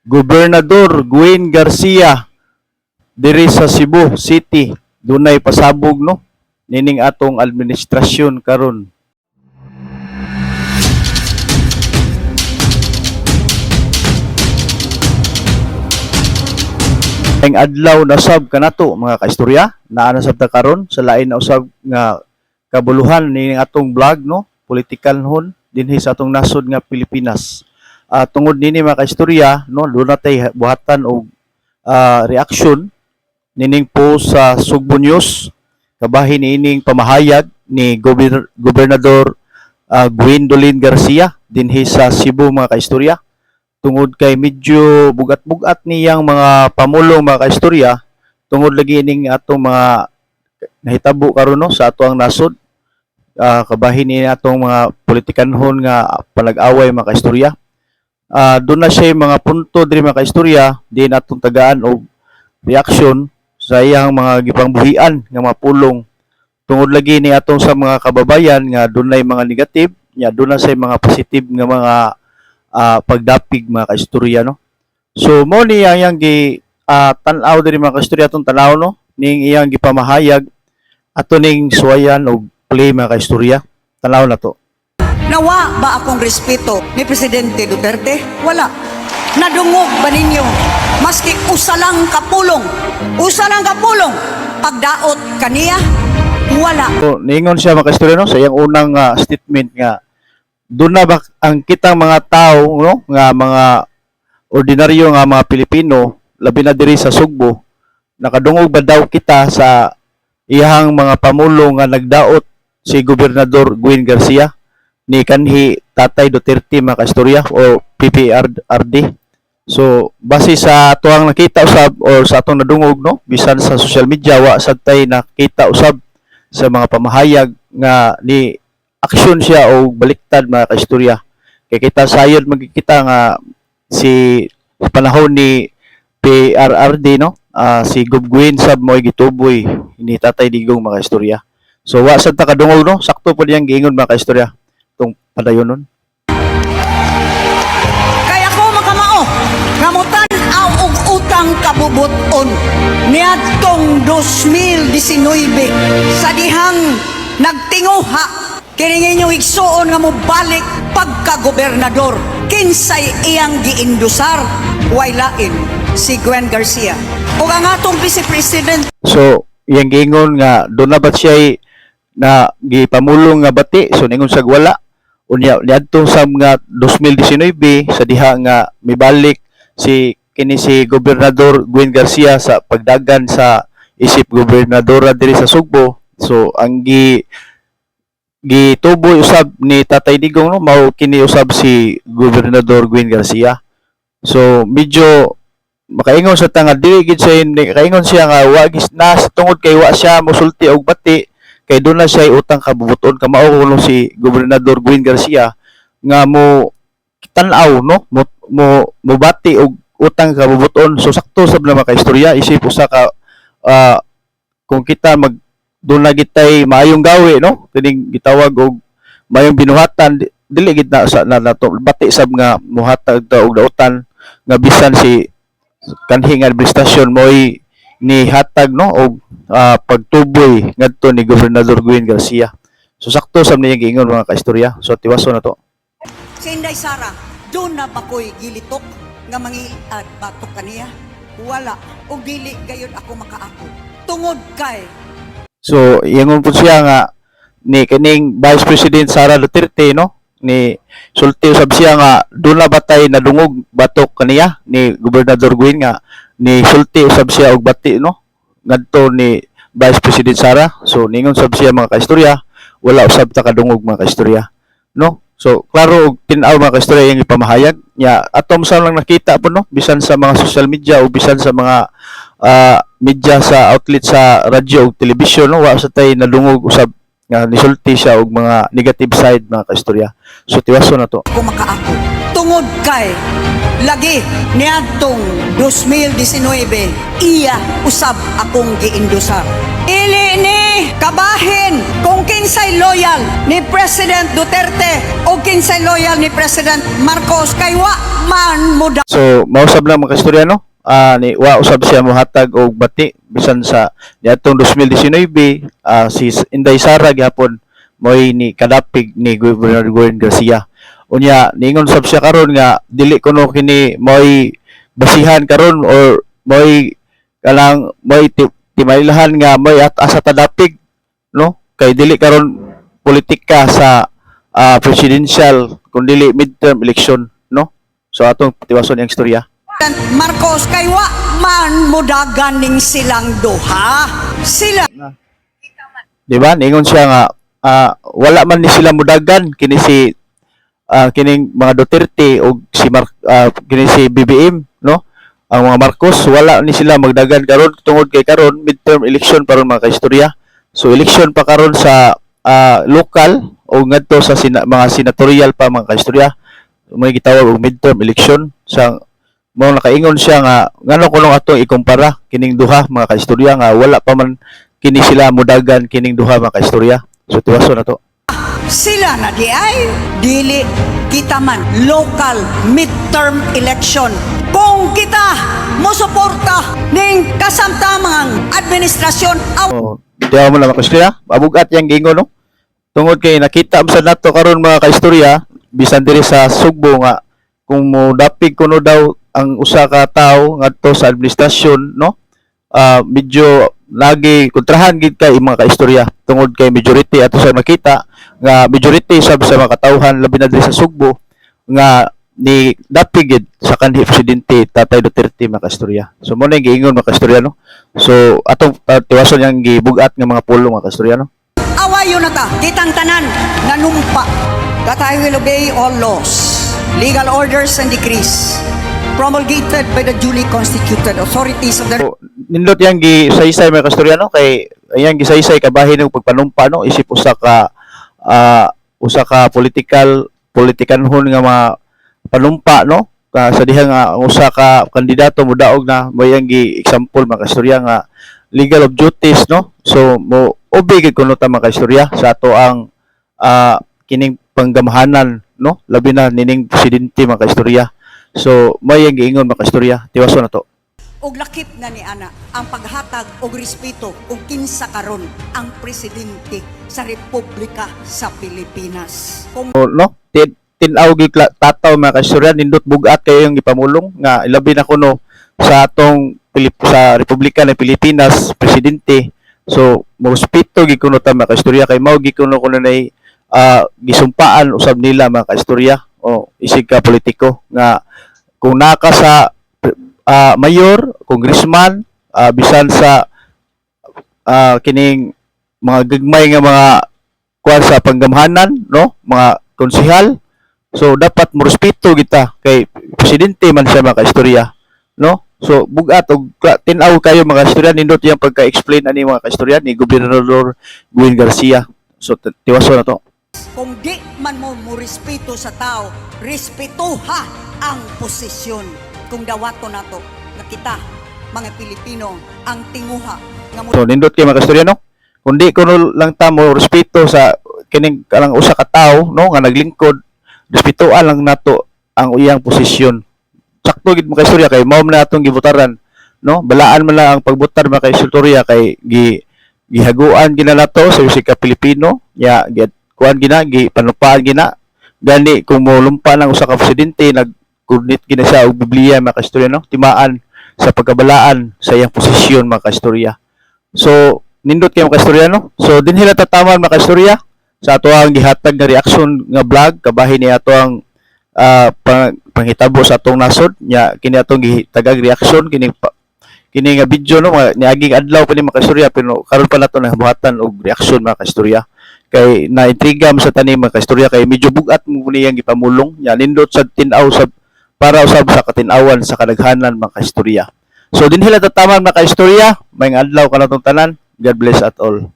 Gobernador Gwen Garcia diri sa Cebu City dunay pasabog no nining atong administrasyon karon. Ang adlaw na sab kanato mga kaistorya naa na sab ta karon sa lain na usab nga kabuluhan nining atong vlog no political hon dinhi sa atong nasod nga Pilipinas. Tungod nini mga kaistorya no doon natay buhatan og reaksyon nining po sa Sugbo News kabahin nining pamahayag ni Gobernador Gwendolyn Garcia dinhi sa Cebu mga kaistorya. Tungod kay medyo bugat-bugat niyang mga pamulong mga kaistorya tungod lagi ning atong mga nahitabo karon no sa ato ang nasod kabahin ni atong mga politikanhon nga panag-away mga kaistorya. Doon na siya mga punto diri mga kaistorya di natong tagaan og reaksyon sa iyang mga gipangbuhian nga mga pulong tungod lagi ni atong sa mga kababayan nga dunay mga negative nya doon na say mga positive nga mga pagdapig mga kaistorya no. So mo ni iyang gi tan-aw diri mga kaistorya atong tan-aw no ning iyang gipamahayag ato ning suwayan og play mga kaistorya. Tan-aw na to. Nawa ba akong respeto ni Presidente Duterte? Wala. Nadungog ba ninyo? Maski usa lang kapulong, pagdaot kaniya? Wala. So, ningon siya mga kaistorya no sa iyang unang statement nga doon na ba ang kitang mga tao no nga mga ordinaryo nga mga Pilipino labi na diri sa Sugbo nakadungog ba daw kita sa iyang mga pamulo nga nagdaot si Gobernador Gwen Garcia ni kanhi Tatay Duterte mga kaistorya o PPRD. So base sa tuang nakita usab or sa atong nadungog no bisan sa social media wa sad tay nakita usab sa mga pamahayag nga ni aksyon siya o baliktad mga kaistorya. Kay kita sayod magkikita nga si panahon ni PRRD no si Gob Gwen sab mo'y gituboy ni Tatay Digong mga kaistorya. So wa sad ta kadungog no sakto po diyang giingon mga kaistorya tong padayon nun. Kaya ko makamao, ngamutan aw og utang kabubuton niadtong 2019 sa dihang nagtinguha kini inyong igsuon nga mobalik pagka-gobernador kinsay iyang giindusar way lain si Gwen Garcia ug ang atong Vice President. So iyang giingon nga doon na ba siya na gipamulong nga bati so ningon sa wala unya niadtong sa nga 2019 sa diha nga mibalik si kini si Gobernador Gwen Garcia sa pagdagan sa isip gobernadora diri sa Sugbo. So ang gituboy usab ni Tatay Digong no mao kini usab si Gobernador Gwen Garcia. So medyo makaingon sa tanga dili gid siya kaingon siya nga wa na tungod kay wa siya mosulti og bati kay doon na siya utang kabubuton ka mao kuno si Gobernador Gwen Garcia nga mo tan-aw no mo bati og utang kabubuton. So sakto sab na makaistorya isip usa ka kung kita mag doon na gitay maayong gawi no kining gitawag og maayong binuhatan dili gid na sa nato bati sab nga muhatag ta og dautan nga bisan si kanhing administrasyon mo'y ni hatag no og pagtuboy ngadto ni Gobernador Gwen Garcia. So sakto sab niya giingon mga kaistorya. So tiwaso na to. Si Inday Sara, doon na ba ko'y gilitok nga mangiad batok kaniya? Wala. O dili gayon ako makaako. Tungod kay. So ingon po siya nga ni kining Vice President Sara Duterte no ni sulti usab siya nga doon na batay nadungog batok kaniya ni Gobernador Gwen nga ni sulti usab siya og bati no ngadto ni Vice President Sara. So ningon sab siya mga kaistorya wala usab ta kadungog mga kaistorya no. So klaro og tin-aw mga kaistorya yung ipamahayag nya atom sa lang nakita po no bisan sa mga social media o bisan sa mga media sa outlet sa radyo o telebisyon no wa sa tay nadungog usab nga nisulti siya og mga negative side mga kaistorya. So tiwaso na to. Ako makaako. Tungod kay lagi niadtong 2019 iya usab akong giindusar. Ili ni kabahin kung kinsay loyal ni President Duterte o kinsay loyal ni President Marcos kay wa man muda. So mausab lang mga kaistorya no. Ni wa usab siya mohatag og bati bisan sa niadtong 2019 si Inday Sara gyapon moy ni kadapig ni Governor Gwen Garcia. Unya ningon sab siya karon nga dili kuno kini moy basihan karon or moy kalang moy timailahan nga moy at asa tadapig no kay dili karon politika sa presidential kun dili midterm election no. So atong tiwason ang istorya. Marcos kay wa man mudagan ning silang duha. Sila Di ba? Ningon siya nga wala man ni sila mudagan kini si kining mga Duterte o si kini si BBM no. Ang mga Marcos wala ni sila magdagan karon tungod kay karon midterm election paron mga kaistorya. So election pa karon sa local o ngadto sa mga senatorial pa mga kaistorya. May gitawag og midterm election sa mo nakaingon siya nga ngano kuno atong ikumpara kining duha mga kaistorya nga wala pa man kini sila mudagan kining duha mga kaistorya. So tiwason na to. sila na di ay dili kita man local midterm election. Kung kita mosuporta ning kasamtamang administrasyon Di mo na makastorya, mabugat yang gingo no. Tungod kay nakita sa nato karon mga kaistorya bisan diri sa Sugbo nga kung mo dapig kuno daw ang usa ka tawo ngadto sa administrasyon no. Medyo lagi kontrahan gid kay mga kaistorya tungod kay majority ato sa nakita nga majority sa mga katawhan labi na diri sa Sugbo nga ni dapig gid sa kanhi presidente Tatay Duterte mga kaistorya. So mo na giingon mga kaistorya no. So atong tiwason yang gibugat nga mga pulong mga kaistorya no. awayo na ta kitang tanan nanumpa that I will obey all laws, legal orders and decrees promulgated by the duly constituted authorities of the So, nindot yang gisaysay mga kaistorya no kay ayang gisaysay kabahin ng pagpanumpa no isip usa ka politikanhon nga mga panumpa no sa diha nga ang usa ka kandidato mudaog na mayang gi example mga kaistorya nga legal of duties no. So mo obey gid kuno ta mga kaistorya sa ato ang kining panggamahanan no labi na nining presidente mga kaistorya. So mayang giingon mga kaistorya tiwason na to. og lakip na ni ana ang paghatag og respeto ug kinsa karon ang presidente sa Republika sa Pilipinas. Kung No tinaw gi tataw mga kaistorya nindot bugat kayo yung ipamulong nga ilabi na kuno sa atong sa Republika ng Pilipinas presidente. So mo respeto gi kuno ta mga kaistorya kay mao gi kuno nay gisumpaan usab nila mga kaistorya o isig ka politiko nga kung naka sa mayor, congressman, bisan sa kining mga gagmay nga mga kuan sa panggamhanan no mga konsehal. So dapat mo respeto kita kay presidente man siya mga kaistorya no. So bugat og tinaw kayo mga kaistorya nindot yang pagka-explain ani mga kaistorya ni Gobernador Gwen Garcia. So tiwason na to. kung di man mo respeto sa tao, respetuha ang posisyon. Kung dawato nato na kita mga Pilipino ang tinguha nga mo So nindot kay mga kaistorya no. Kundi kuno lang ta mo respeto sa kining kanang usa ka tawo no nga naglingkod, respetuan lang nato ang iyang posisyon. Sakto gid mga kaistorya kay mao man natong gibutaran no. Balaan man lang ang pagbutar mga kaistorya kay gihaguan gina nato sa usig ka Pilipino nya kuan gina panupaan gina gani kung molumpa ng usa ka presidente nagkurnit gina siya og Biblia mga kaistorya no. Timaan sa pagkabalaan sa iyang posisyon mga kaistorya. So nindot kay mga kaistorya no. So dinhi tataman mga kaistorya sa ato ang gihatag nga reaksyon nga vlog kabahin ni ato ang panghitabo sa atong nasod nya kini atong gitagag reaksyon kini nga video no niaging adlaw pa ni mga kaistorya pero karon pa nato nabuhatan og reaksyon mga kaistorya kay naintriga sa tanim mga kaistorya kay medyo bugat mo niyang gipamulong nya nindot sa tin-aw sa para usab sa katin-awan sa kadaghanan mga kaistorya. So dinhi tataman mga kaistorya may adlaw kanatong tanan. God bless at all.